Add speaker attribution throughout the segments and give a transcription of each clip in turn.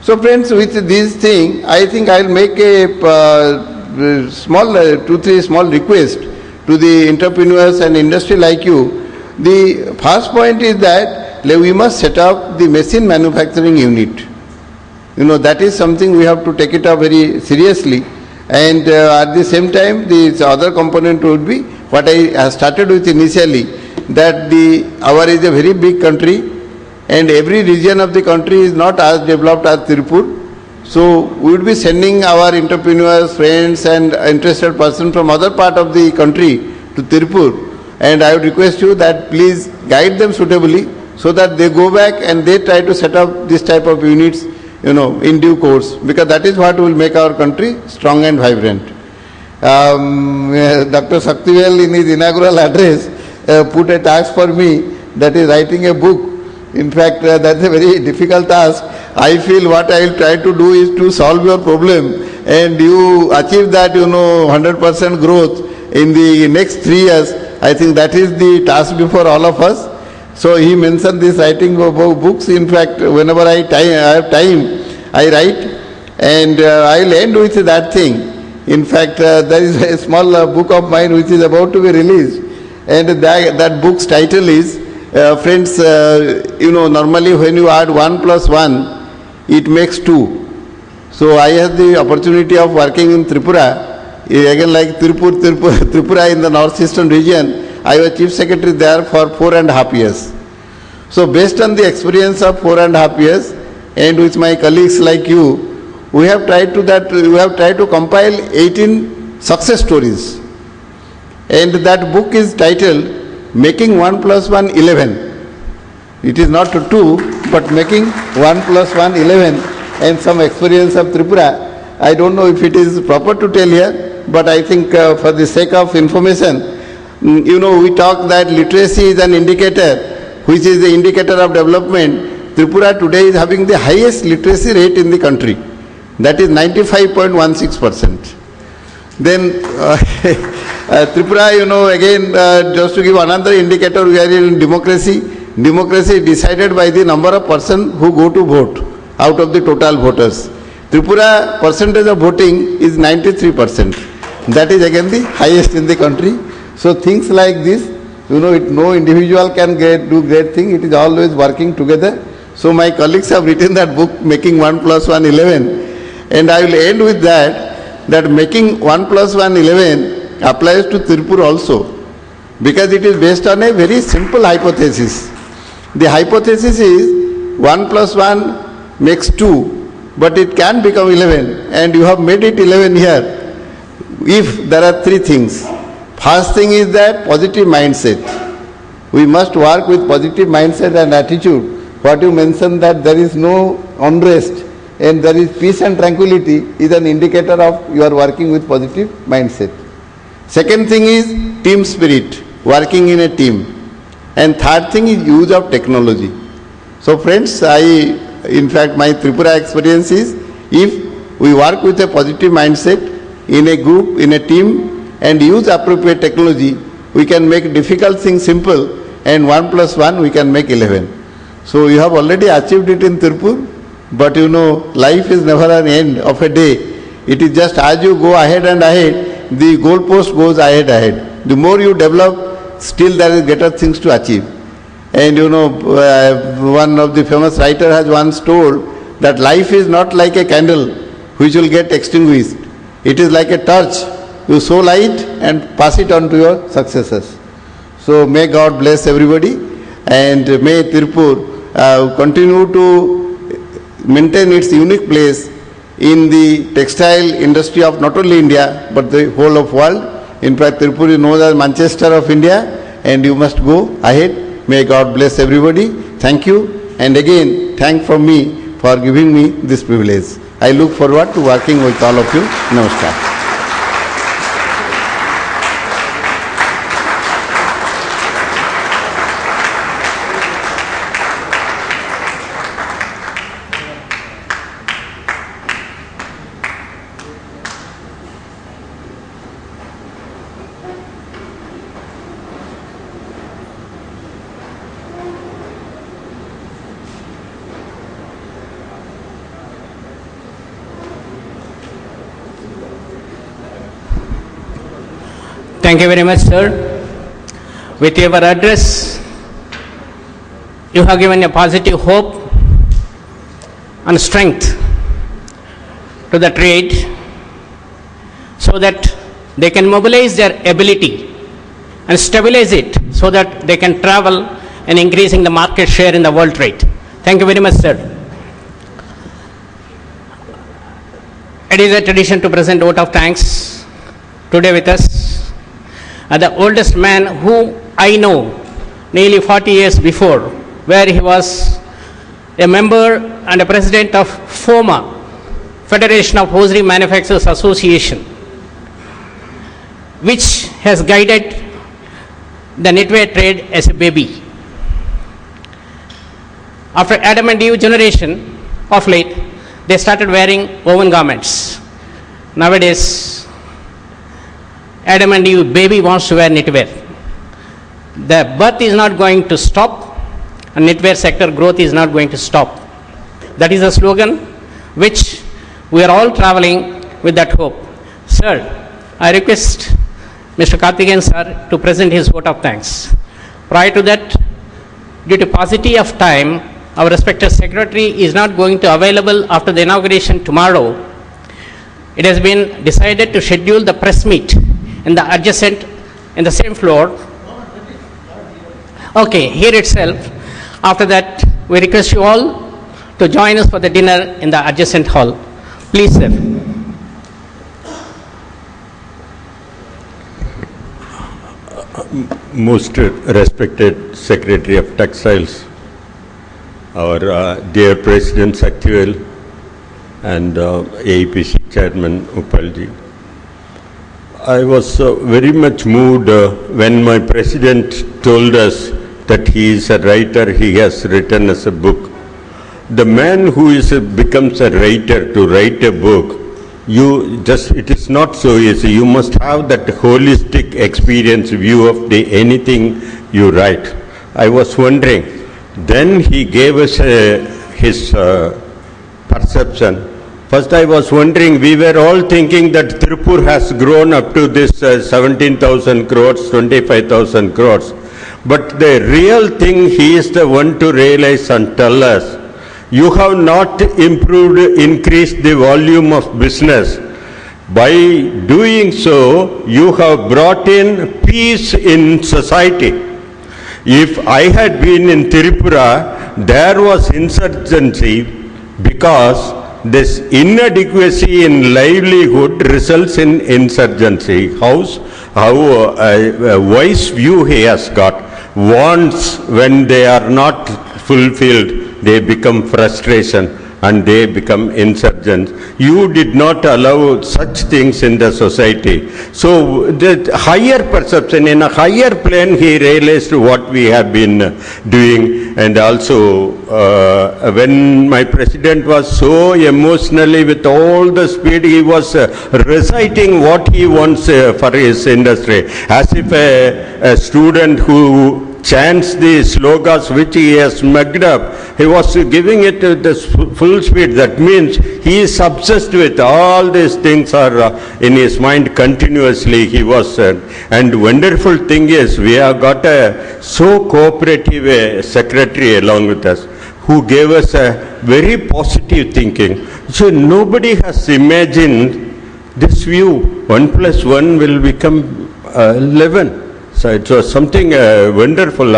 Speaker 1: So friends, with this thing, I think I'll make a small, 2-3 small request to the entrepreneurs and industry like you. The first point is that we must set up the machine manufacturing unit. That is something we have to take it up very seriously. And at the same time, the other component would be what I started with initially, that our is a very big country, and every region of the country is not as developed as Tirupur. So we would be sending our entrepreneurs, friends and interested persons from other part of the country to Tirupur. And I would request you that please guide them suitably so that they go back and they try to set up this type of units, in due course, because that is what will make our country strong and vibrant. Dr. Shaktivel in his inaugural address put a task for me, that is writing a book. In fact, that's a very difficult task. I feel what I will try to do is to solve your problem, and you achieve that, 100% growth in the next 3 years. I think that is the task before all of us. So he mentioned this writing of books. In fact, whenever I have time, I write, and I will end with that thing. In fact, there is a small book of mine which is about to be released, and that book's title is, friends, normally when you add 1 plus 1, it makes 2. So I had the opportunity of working in Tripura, again like Tripura in the northeastern region. I was chief secretary there for 4.5 years. So based on the experience of 4.5 years, and with my colleagues like you, we have tried to compile 18 success stories. And that book is titled Making 1 plus 1 11. It is not 2, but making 1 plus 1 11, and some experience of Tripura. I don't know if it is proper to tell here, but I think for the sake of information, we talk that literacy is an indicator, which is the indicator of development. Tripura today is having the highest literacy rate in the country. That is 95.16%. Then Tripura, again, just to give another indicator, we are in democracy. Democracy is decided by the number of persons who go to vote out of the total voters. Tripura percentage of voting is 93%. That is again the highest in the country. So things like this, no individual can do great thing. It is always working together. So my colleagues have written that book, Making 1 plus 1 11. And I will end with that making 1 plus 1 11 applies to Tirupur also, because it is based on a very simple hypothesis. The hypothesis is 1 plus 1 makes 2, but it can become 11, and you have made it 11 here. If there are 3 things. First thing is that positive mindset. We must work with positive mindset and attitude. What you mentioned, that there is no unrest and there is peace and tranquility, is an indicator of you are working with positive mindset. Second thing is team spirit, working in a team. And third thing is use of technology. So friends, in fact my Tripura experience is, if we work with a positive mindset in a group, in a team, and use appropriate technology, we can make difficult things simple, and 1 plus 1 we can make 11. So you have already achieved it in Tirupur, but life is never an end of a day. It is just as you go ahead and ahead, the goalpost goes ahead. The more you develop, still there is greater things to achieve. And one of the famous writer has once told that life is not like a candle which will get extinguished. It is like a torch. You sow light and pass it on to your successors. So may God bless everybody, and may Tirupur continue to maintain its unique place in the textile industry of not only India but the whole of world. In fact, Tirupur is known as Manchester of India, and you must go ahead. May God bless everybody. Thank you, and again thank from me for giving me this privilege. I look forward to working with all of you. Namaskar.
Speaker 2: Thank you very much, sir. With your address, you have given a positive hope and strength to the trade so that they can mobilize their ability and stabilize it so that they can travel and increasing the market share in the world trade. Thank you very much, sir. It is a tradition to present vote of thanks today with us. The oldest man who I know nearly 40 years before, where he was a member and a president of FOMA, Federation of Hosiery Manufacturers Association, which has guided the knitwear trade as a baby. After Adam and Eve generation, of late, they started wearing woven garments. Nowadays, Adam and Eve baby wants to wear knitwear. The birth is not going to stop, and knitwear sector growth is not going to stop. That is a slogan which we are all traveling with that hope. Sir, I request Mr. Karthikeyan sir to present his vote of thanks. Prior to that, due to paucity of time, our respected secretary is not going to available after the inauguration tomorrow. It has been decided to schedule the press meet in the adjacent, in the same floor. Okay, here itself. After that, we request you all to join us for the dinner in the adjacent hall. Please, sir.
Speaker 3: Most respected Secretary of Textiles, our dear President Saktivel, and AEPC Chairman Uppalji. I was very much moved when my President told us that he is a writer, he has written as a book. The man who becomes a writer to write a book, it is not so easy. You must have that holistic experience view of anything you write. I was wondering, then he gave us his perception. First I was wondering, we were all thinking that Tirupur has grown up to this 17,000 crores, 25,000 crores. But the real thing, he is the one to realize and tell us, you have not increased the volume of business. By doing so, you have brought in peace in society. If I had been in Tripura, there was insurgency because this inadequacy in livelihood results in insurgency. How a wise view he has got. Wants, when they are not fulfilled, they become frustration and they become insurgents. You did not allow such things in the society. So the higher perception, in a higher plane, he realized what we have been doing. And also, when my President was so emotionally, with all the speed, he was reciting what he wants for his industry, as if a student who chants the slogans which he has mugged up, he was giving it the full speed. That means he is obsessed with all these things are in his mind continuously. He was, and wonderful thing is, we have got a so cooperative secretary along with us, who gave us a very positive thinking. So nobody has imagined this view, 1 + 1 will become 11. So it was something wonderful.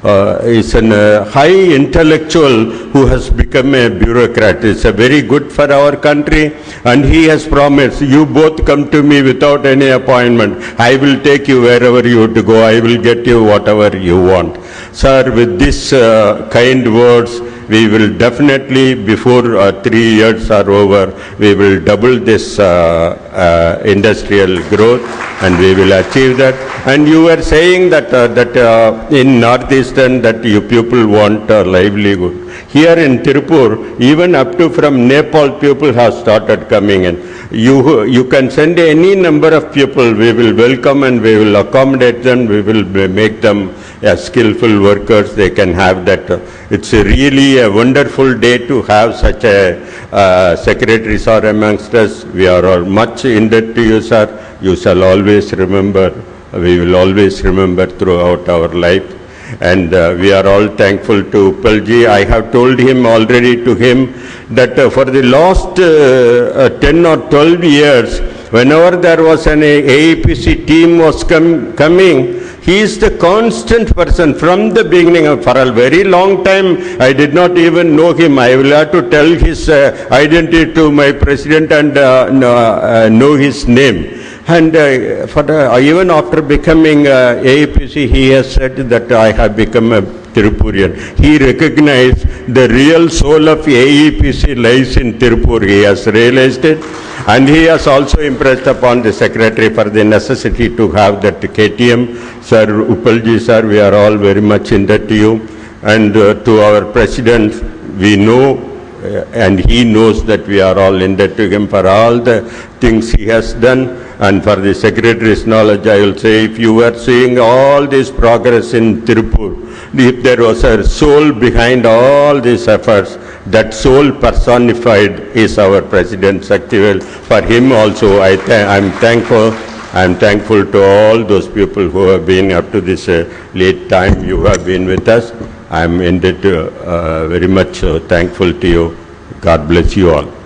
Speaker 3: Is a high intellectual who has become a bureaucrat. It's a very good for our country, and he has promised, you both come to me without any appointment. I will take you wherever you have to go. I will get you whatever you want. Sir, with this kind words, we will definitely, before 3 years are over, we will double this industrial growth, and we will achieve that. And you were saying that in Northeastern that you people want livelihood. Here in Tirupur, even up to from Nepal, people have started coming in. You can send any number of people. We will welcome and we will accommodate them. We will make them skillful workers. They can have that. It's really a wonderful day to have such a secretary, sir, amongst us. We are all much indebted to you, sir. you shall always remember, we will always remember throughout our life. And we are all thankful to Uppalji. I have told him already to him that for the last 10 or 12 years, whenever there was an AEPC team was coming, he is the constant person from the beginning. For a very long time, I did not even know him. I will have to tell his identity to my president and know his name. And even after becoming AEPC, he has said that I have become a Tirupurian. He recognized the real soul of AEPC lies in Tirupur. He has realized it, and he has also impressed upon the secretary for the necessity to have that KTM. Sir, Uppalji sir, we are all very much indebted to you, and to our president, we know and he knows that we are all indebted to him for all the things he has done. And for the secretary's knowledge, I will say, if you were seeing all this progress in Tirupur, if there was a soul behind all these efforts, that soul personified is our President Shaktivel. For him also, I am thankful. I am thankful to all those people who have been up to this late time. You have been with us. I am indeed very much thankful to you. God bless you all.